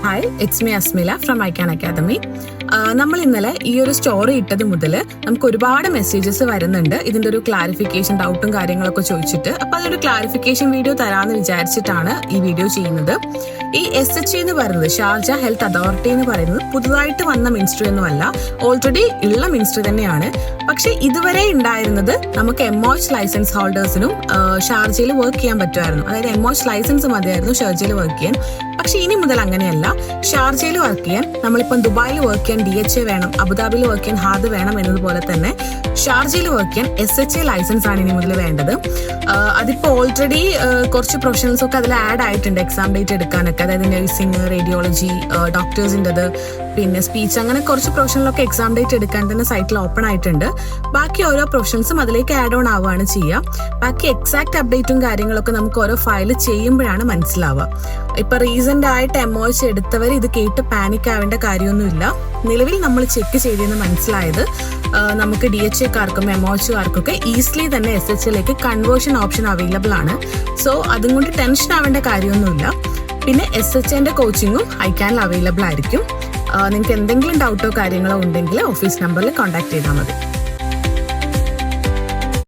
Hi, it's me Asmila from Aikyan academy. നമ്മൾ ഇന്നലെ ഈ ഒരു സ്റ്റോറി ഇട്ടത് മുതൽ നമുക്ക് ഒരുപാട് മെസ്സേജസ് വരുന്നുണ്ട്. ഇതിന്റെ ഒരു ക്ലാരിഫിക്കേഷൻ, ഡൗട്ടും കാര്യങ്ങളൊക്കെ ചോദിച്ചിട്ട്. അപ്പൊ അതൊരു ക്ലാരിഫിക്കേഷൻ വീഡിയോ തരാമെന്ന് വിചാരിച്ചിട്ടാണ് ഈ വീഡിയോ ചെയ്യുന്നത്. ഈ SHA എന്ന് പറയുന്നത്, ഷാർജ ഹെൽത്ത് അതോറിറ്റി എന്ന് പറയുന്നത് പുതുതായിട്ട് വന്ന മിനിസ്ട്രി ഒന്നുമല്ല, ഓൾറെഡി ഉള്ള മിനിസ്ട്രി തന്നെയാണ്. പക്ഷെ ഇതുവരെ ഉണ്ടായിരുന്നത് നമുക്ക് MOH ലൈസൻസ് ഹോൾഡേഴ്സിനും ഷാർജയിൽ വർക്ക് ചെയ്യാൻ പറ്റുമായിരുന്നു. അതായത് MOH ലൈസൻസ് മതിയായിരുന്നു ഷാർജയിൽ വർക്ക് ചെയ്യാൻ. പക്ഷെ ഇനി മുതൽ അങ്ങനെയല്ല. ഷാർജയിൽ വർക്ക് ചെയ്യാൻ നമ്മളിപ്പം ദുബായിൽ വർക്ക് ചെയ്യാൻ DHA വേണം, അബുദാബിയിൽ വർക്ക് ചെയ്യാൻ ഹാദ് വേണം എന്നതുപോലെ തന്നെ ഷാർജയിൽ വർക്ക് ചെയ്യാൻ SHA ലൈസൻസ് ആണ് ഇനി മുതൽ വേണ്ടത്. അതിപ്പോ ഓൾറെഡി കുറച്ച് പ്രൊഫഷണൽസ് ഒക്കെ അതിൽ ആഡ് ആയിട്ടുണ്ട് എക്സാം ഡേറ്റ് എടുക്കാനൊക്കെ. അതായത് നഴ്സിംഗ്, റേഡിയോളജി, ഡോക്ടേഴ്സിൻ്റെത്, പിന്നെ സ്പീച്ച്, അങ്ങനെ കുറച്ച് പ്രൊഫഷണലൊക്കെ എക്സാം ഡേറ്റ് എടുക്കാൻ തന്നെ സൈറ്റിൽ ഓപ്പൺ ആയിട്ടുണ്ട്. ബാക്കി ഓരോ പ്രൊഫഷൻസും അതിലേക്ക് ആഡ് ഓൺ ആവുകയാണ് ചെയ്യുക. ബാക്കി എക്സാക്ട് അപ്ഡേറ്റും കാര്യങ്ങളൊക്കെ നമുക്ക് ഓരോ ഫയൽ ചെയ്യുമ്പോഴാണ് മനസ്സിലാവുക. ഇപ്പൊ റീസെന്റ് ആയിട്ട് MOH എടുത്തവർ ഇത് കേട്ട് പാനിക് ആവേണ്ട കാര്യമൊന്നുമില്ല. നിലവിൽ നമ്മൾ ചെക്ക് ചെയ്തെന്ന് മനസ്സിലായത് നമുക്ക് DHAക്കാർക്കും MOHകാർക്കൊക്കെ ഈസിലി തന്നെ SHAയിലേക്ക് കൺവേർഷൻ ഓപ്ഷൻ അവൈലബിൾ ആണ്. സോ അതും കൊണ്ട് ടെൻഷൻ ആവേണ്ട കാര്യമൊന്നുമില്ല. പിന്നെ SHAന്റെ കോച്ചിങ്ങും ഐക്യാനിൽ അവൈലബിൾ ആയിരിക്കും. നിങ്ങൾക്ക് എന്തെങ്കിലും ഡൗട്ടോ കാര്യങ്ങളോ ഉണ്ടെങ്കിൽ ഓഫീസ് നമ്പറിൽ കോൺടാക്ട് ചെയ്താൽ മതി.